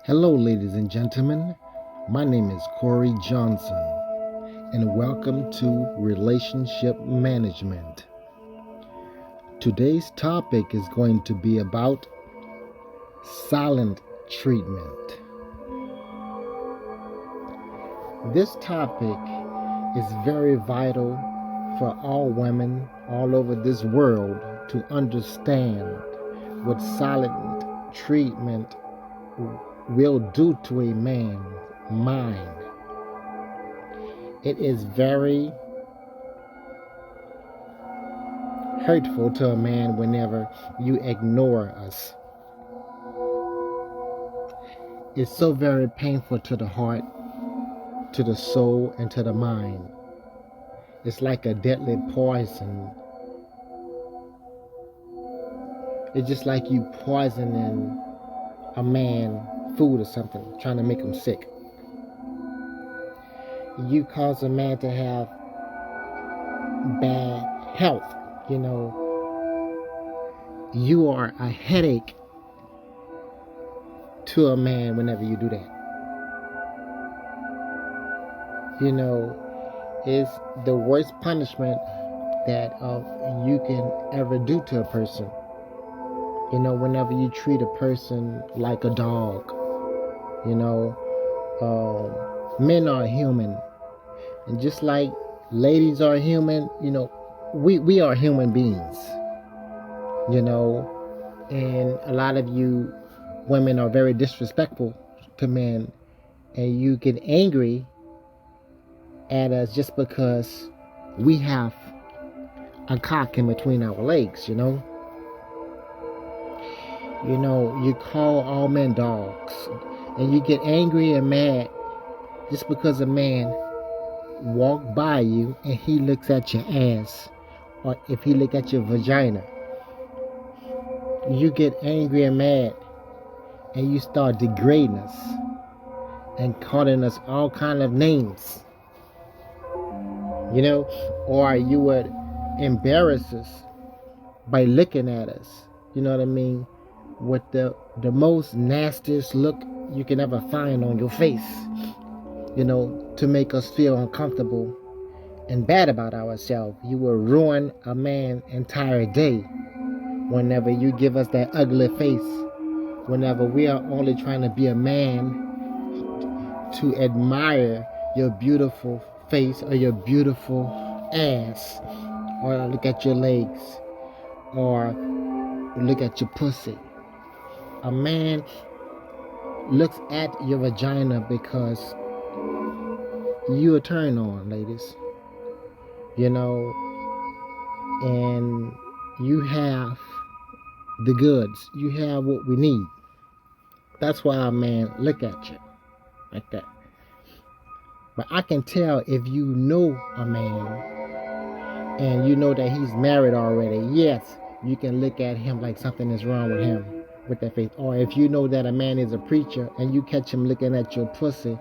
Hello, ladies and gentlemen. My name is Corey Johnson, and welcome to Relationship Management. Today's topic is going to be about silent treatment. This topic is very vital for all women all over this world to understand what silent treatment will do to a man's mind. It is very hurtful to a man whenever you ignore us. It's so very painful to the heart, to the soul, and to the mind. It's like a deadly poison. It's just like you poisoning a man food or something, trying to make him sick. You cause a man to have bad health. You are a headache to a man whenever you do that. It's the worst punishment that you can ever do to a person. Whenever you treat a person like a dog, men are human, and just like ladies are human, we are human beings, and a lot of you women are very disrespectful to men, and you get angry at us just because we have a cock in between our legs. You call all men dogs, and you get angry and mad just because a man walk by you and he looks at your ass, or if he look at your vagina. You get angry and mad, and you start degrading us and calling us all kind of names, or you would embarrass us by looking at us, with the most nastiest look you can ever find on your face, to make us feel uncomfortable and bad about ourselves. You will ruin a man's entire day whenever you give us that ugly face, whenever we are only trying to be a man to admire your beautiful face or your beautiful ass, or look at your legs, or look at your pussy. A man looks at your vagina because you are turned on, ladies. And you have the goods. You have what we need. That's why a man look at you like that. But I can tell if you know a man and you know that he's married already. Yes, you can look at him like something is wrong with him with that face. Or if you know that a man is a preacher and you catch him looking at your pussy,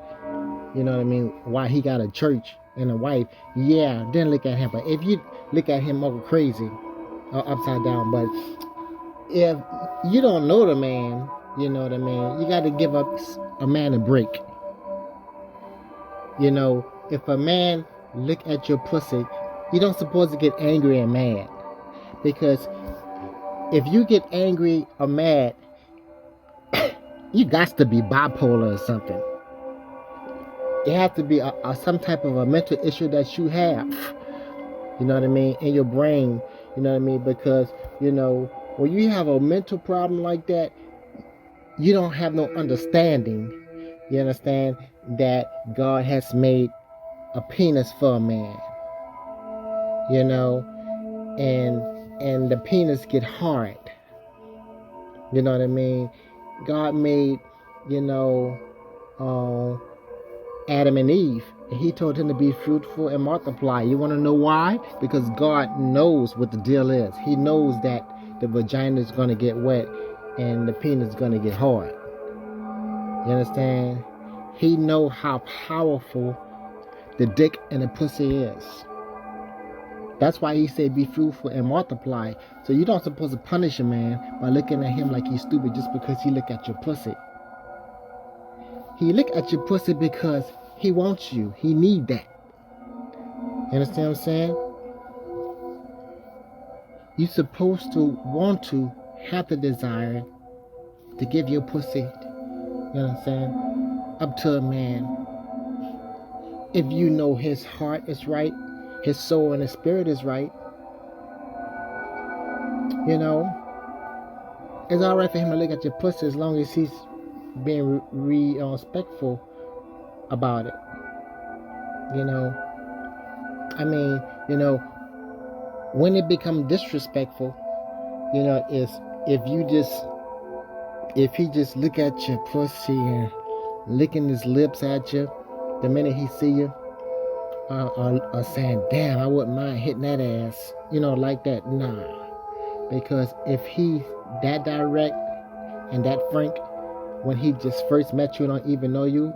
why he got a church and a wife, yeah, then look at him. But if you look at him all crazy or upside down, but if you don't know the man, you got to give up a man a break. If a man look at your pussy, you don't supposed to get angry and mad, because if you get angry or mad, you got to be bipolar or something. There has to be some type of a mental issue that you have, in your brain, because, when you have a mental problem like that, you don't have no understanding. You understand that God has made a penis for a man, and the penis get hard. God made, Adam and Eve, and he told him to be fruitful and multiply. You want to know why? Because God knows what the deal is. He knows that the vagina is going to get wet and the penis is going to get hard. You understand? He knows how powerful the dick and the pussy is. That's why he said be fruitful and multiply. So you don't supposed to punish a man by looking at him like he's stupid just because he look at your pussy. He look at your pussy because he wants you. He need that. You understand what I'm saying? You supposed to want to have the desire to give your pussy, you know what I'm saying, up to a man. If you know his heart is right, his soul and his spirit is right, you know, it's all right for him to look at your pussy as long as he's being respectful about it. You know, I mean, you know, when it becomes disrespectful, you know, is if he just look at your pussy and licking his lips at you the minute he see you, or saying, damn, I wouldn't mind hitting that ass, you know, like that. Nah. Because if he that direct and that frank when he just first met you and don't even know you,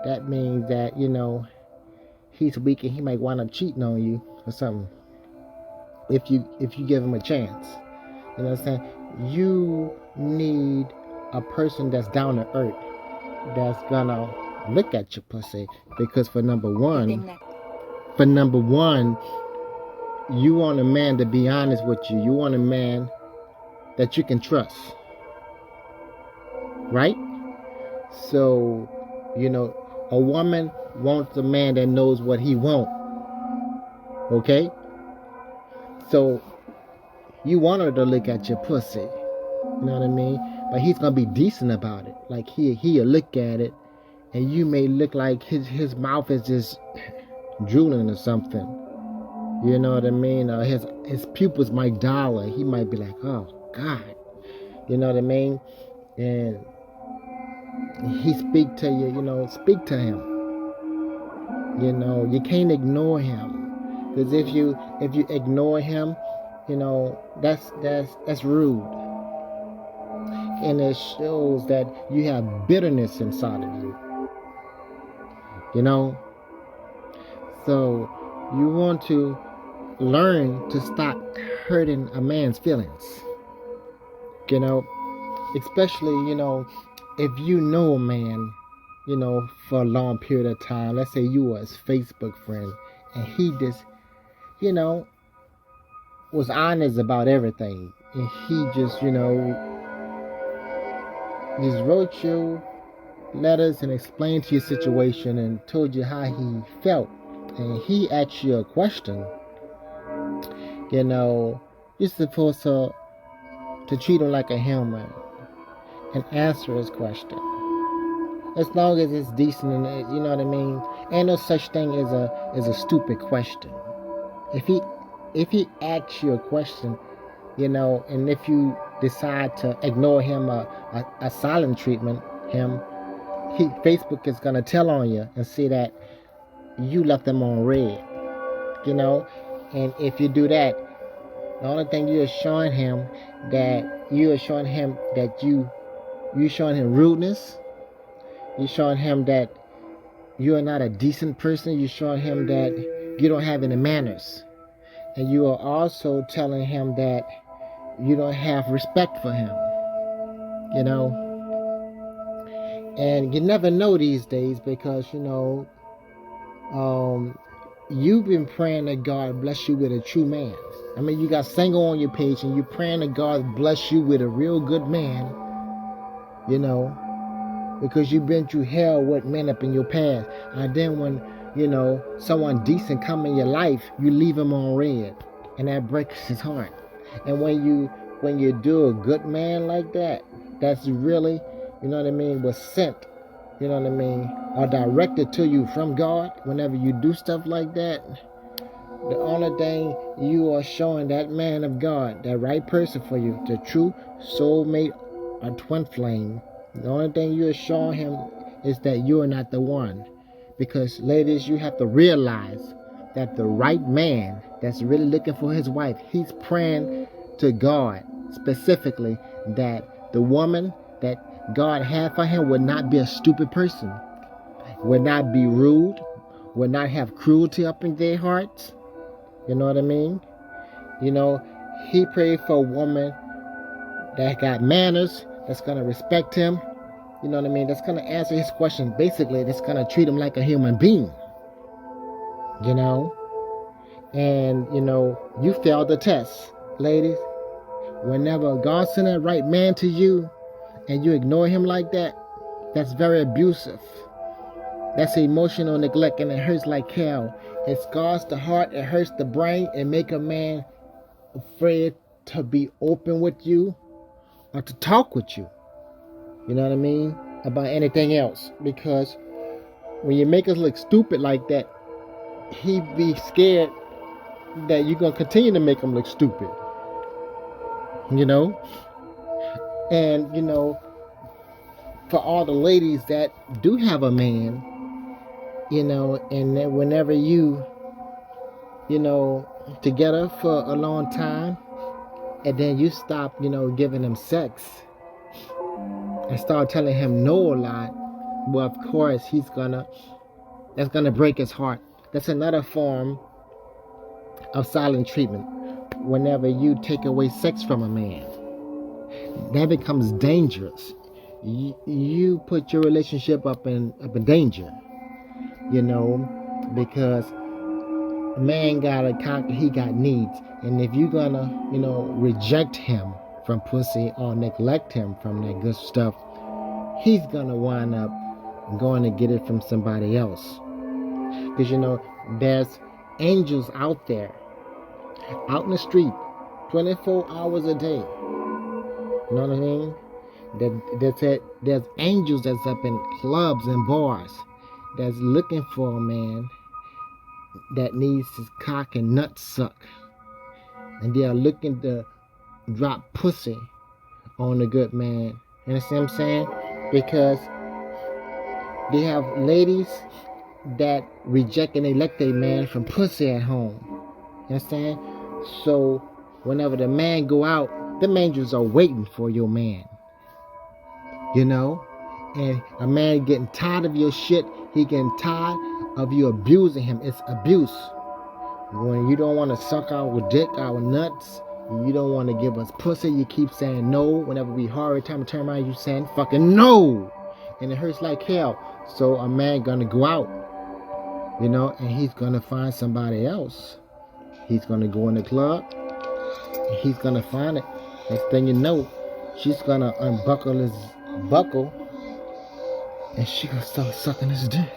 that means that, you know, he's weak and he might wind up cheating on you or something. If you give him a chance. You know what I'm saying? You need a person that's down to earth, that's gonna look at your pussy. Because for number one, you want a man to be honest with you. You want a man that you can trust. Right? So, you know, a woman wants a man that knows what he wants. Okay? So, you want her to look at your pussy. You know what I mean? But he's going to be decent about it. Like, he'll look at it, and you may look like his mouth is just drooling or something. You know what I mean? His pupils might dilate. He might be like, oh, God. You know what I mean? And he speak to you, you know, speak to him. You know, you can't ignore him. Because if you ignore him, you know, that's rude. And it shows that you have bitterness inside of you. You know? So you want to learn to stop hurting a man's feelings. You know? Especially, you know, if you know a man, you know, for a long period of time. Let's say you were his Facebook friend, and he just, you know, was honest about everything. And he just, you know, just wrote you letters and explained to your situation and told you how he felt. And he asked you a question. You know, you're supposed to treat him like a human and answer his question. As long as it's decent and, you know what I mean? Ain't no such thing as a stupid question. If he asks you a question, you know, and if you decide to ignore him, a silent treatment, Facebook is gonna tell on you and see that you left them on red, you know. And if you do that, the only thing you're showing him that you're showing him rudeness. You're showing him that you are not a decent person. You're showing him that you don't have any manners. And you are also telling him that you don't have respect for him. You know? And you never know these days because, you know, you've been praying that God bless you with a true man. I mean, you got single on your page and you're praying that God bless you with a real good man. You know? Because you've been through hell with men up in your past. And then when, you know, someone decent come in your life, you leave him on red. And that breaks his heart. And when you do a good man like that, that's really, you know what I mean, was sent, you know what I mean, or directed to you from God. Whenever you do stuff like that, the only thing you are showing that man of God, that right person for you, the true soulmate or twin flame, the only thing you're showing him is that you're not the one. Because, ladies, you have to realize that the right man that's really looking for his wife, he's praying to God specifically that the woman that God had for him would not be a stupid person, would not be rude, would not have cruelty up in their hearts. You know what I mean? You know, he prayed for a woman that got manners, that's going to respect him. you know what I mean, that's going to answer his question. Basically, that's going to treat him like a human being, you know. And, you know, you failed the test, ladies. Whenever God sent that right man to you and you ignore him like that, that's very abusive. That's emotional neglect, and it hurts like hell. It scars the heart, it hurts the brain, and make a man afraid to be open with you or to talk with you. You know what I mean? About anything else. Because when you make us look stupid like that, he be scared that you're going to continue to make him look stupid. You know? And, you know, for all the ladies that do have a man, you know, and then whenever you know, together for a long time, and then you stop, you know, giving him sex and start telling him no a lot, well, of course, that's gonna break his heart. That's another form of silent treatment. Whenever you take away sex from a man, that becomes dangerous. You put your relationship up in danger, you know, because a man got a cock, he got needs. And if you're gonna, you know, reject him from pussy or neglect him from that good stuff, he's gonna wind up going to get it from somebody else. Because, you know, there's angels out there, out in the street, 24 hours a day. You know what I mean? There's angels that's up in clubs and bars that's looking for a man that needs his cock and nut suck, and they are looking to drop pussy on a good man. You understand what I'm saying? Because they have ladies that reject and elect a man from pussy at home. You understand? So whenever the man go out, them angels are waiting for your man. You know? And a man getting tired of your shit, he getting tired of you abusing him. It's abuse. When you don't want to suck our dick, our nuts, you don't want to give us pussy, you keep saying no. Whenever we hurry, time to turn around, you saying fucking no. And it hurts like hell. So a man gonna go out, you know, and he's gonna find somebody else. He's gonna go in the club, and he's gonna find it. Next thing you know, she's gonna unbuckle his buckle, and she gonna start sucking his dick.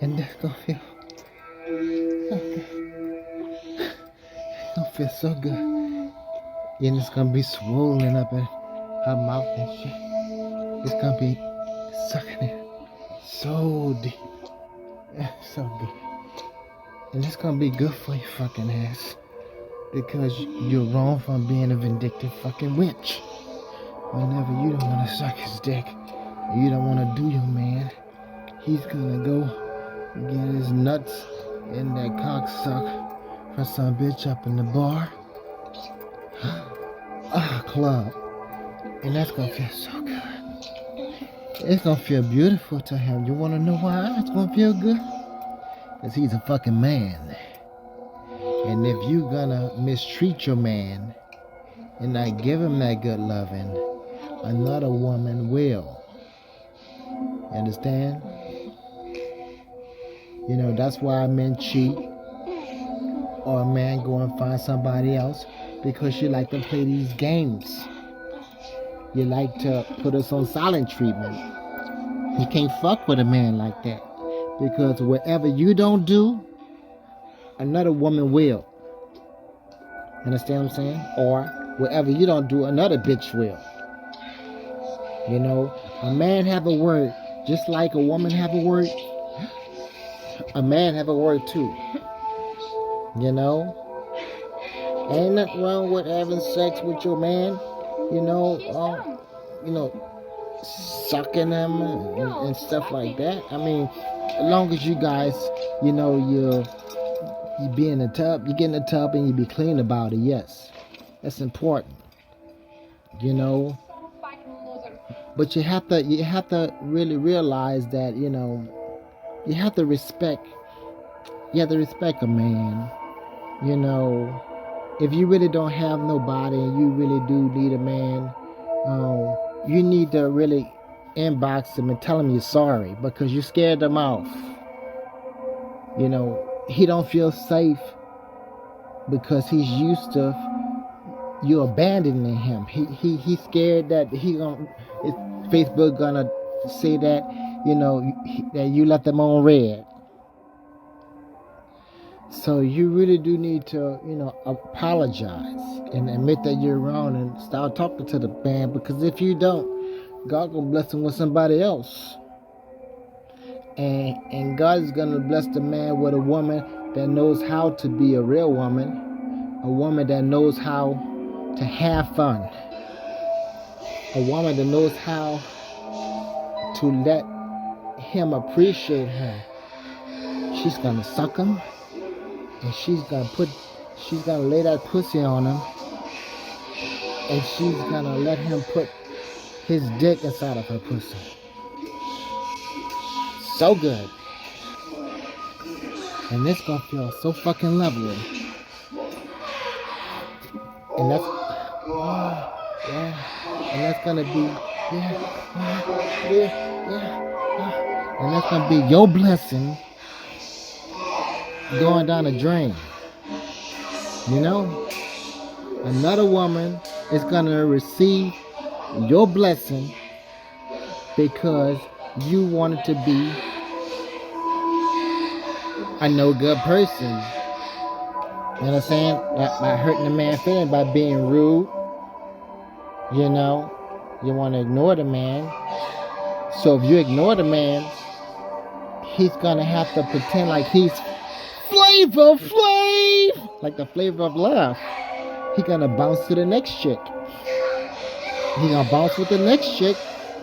And that's gonna feel so good. It's gonna feel so good. And it's gonna be swollen up in her mouth and shit. It's gonna be sucking it so deep. So good. And it's gonna be good for your fucking ass. Because you're wrong from being a vindictive fucking witch. Whenever you don't wanna suck his dick, you don't wanna do your man, he's gonna go get his nuts in that cock suck for some bitch up in the bar. Club. And that's gonna feel so good. It's gonna feel beautiful to him. You wanna know why it's gonna feel good? Because he's a fucking man. And if you gonna mistreat your man and not give him that good loving, another woman will. You understand? You know, that's why men cheat, or a man go and find somebody else, because you like to play these games. You like to put us on silent treatment. You can't fuck with a man like that, because whatever you don't do, another woman will. Understand what I'm saying? Or whatever you don't do, another bitch will. You know, a man have a word, just like a woman have a word. A man have a word too. You know, ain't nothing wrong with having sex with your man. You know, sucking him and stuff like that. I mean, as long as you guys, you know, you be in the tub, you get in the tub and you be clean about it. Yes, that's important. You know, but you have to really realize that, you know, you have to respect a man. You know, if you really don't have nobody and you really do need a man, You need to really inbox him and tell him you're sorry because you scared him off. You know, he don't feel safe because he's used to you abandoning him. He's scared that Facebook gonna say that, you know, that you left them on red. So you really do need to, you know, apologize and admit that you're wrong and start talking to the man, because if you don't, God gonna bless him with somebody else. And God is gonna bless the man with a woman that knows how to be a real woman, a woman that knows how to have fun, a woman that knows how to let him appreciate her. She's gonna suck him, and she's gonna lay that pussy on him, and she's gonna let him put his dick inside of her pussy. So good. And it's gonna feel so fucking lovely. And that's and that's gonna be and that's gonna be your blessing going down the drain. You know? Another woman is gonna receive your blessing because you wanted to be a no good person. You know what I'm saying? By hurting the man's feelings, by being rude. You know, you want to ignore the man. So if you ignore the man, he's gonna have to pretend like he's Flavor Flav, like the flavor of love. He's gonna bounce to the next chick. He's gonna bounce with the next chick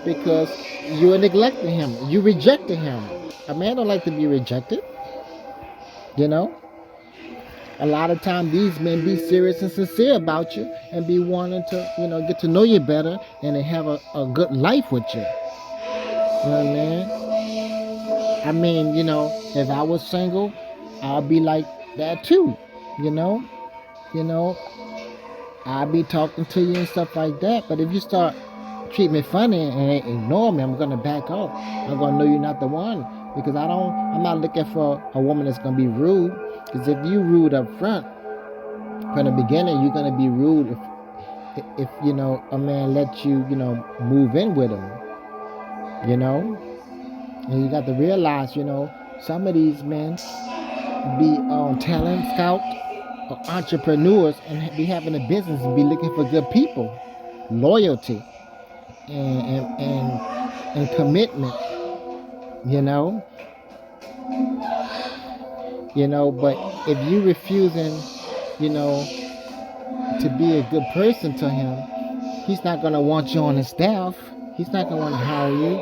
because you are neglecting him. You rejected him. A man don't like to be rejected. You know? A lot of times these men be serious and sincere about you and be wanting to, you know, get to know you better and to have a good life with you. You know what I mean? I mean, you know, if I was single, I'd be like that too. You know? You know? I'd be talking to you and stuff like that. But if you start treat me funny and ignore me, I'm gonna back off. I'm gonna know you're not the one, because I'm not looking for a woman that's gonna be rude. Because if you rude up front from the beginning, you're gonna be rude if you know a man lets you, you know, move in with him. You know, and you got to realize, you know, some of these men be talent scout or entrepreneurs and be having a business and be looking for good people, loyalty. And commitment, you know, but if you refusing, you know, to be a good person to him, he's not gonna want you on his staff. He's not gonna want to hire you,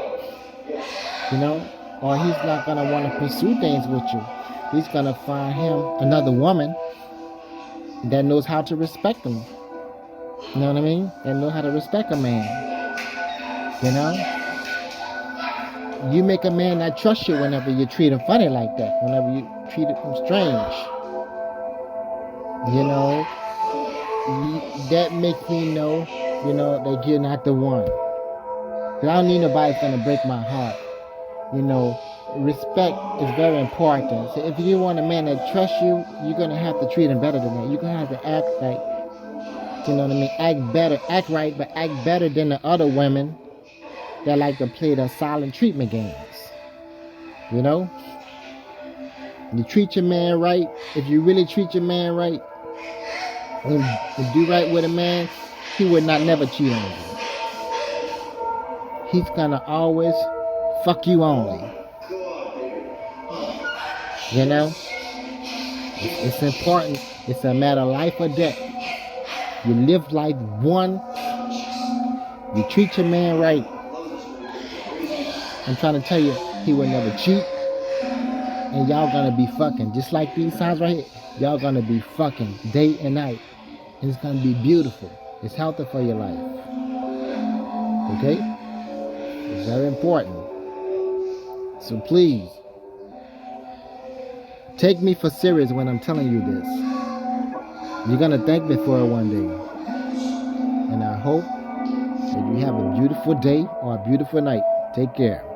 you know, or he's not gonna want to pursue things with you. He's gonna find him another woman that knows how to respect him. You know what I mean? That knows how to respect a man. You know, you make a man not trust you whenever you treat him funny like that, whenever you treat him strange. You know, that makes me know, you know, that you're not the one. Because I don't need nobody that's gonna break my heart. You know, respect is very important. So if you want a man that trusts you, you're gonna have to treat him better than that. You're gonna have to act like, you know what I mean, act better, act right, but act better than the other women that like to play the silent treatment games. You know? You treat your man right. If you really treat your man right and do right with a man, he would not never cheat on you. He's gonna always fuck you only. You know? It's important. It's a matter of life or death. You live life one. You treat your man right. I'm trying to tell you, he will never cheat. And y'all gonna be fucking. Just like these times right here. Y'all gonna be fucking day and night. And it's gonna be beautiful. It's healthy for your life. Okay? It's very important. So please, take me for serious when I'm telling you this. You're gonna thank me for it one day. And I hope May you have a beautiful day or a beautiful night. Take care.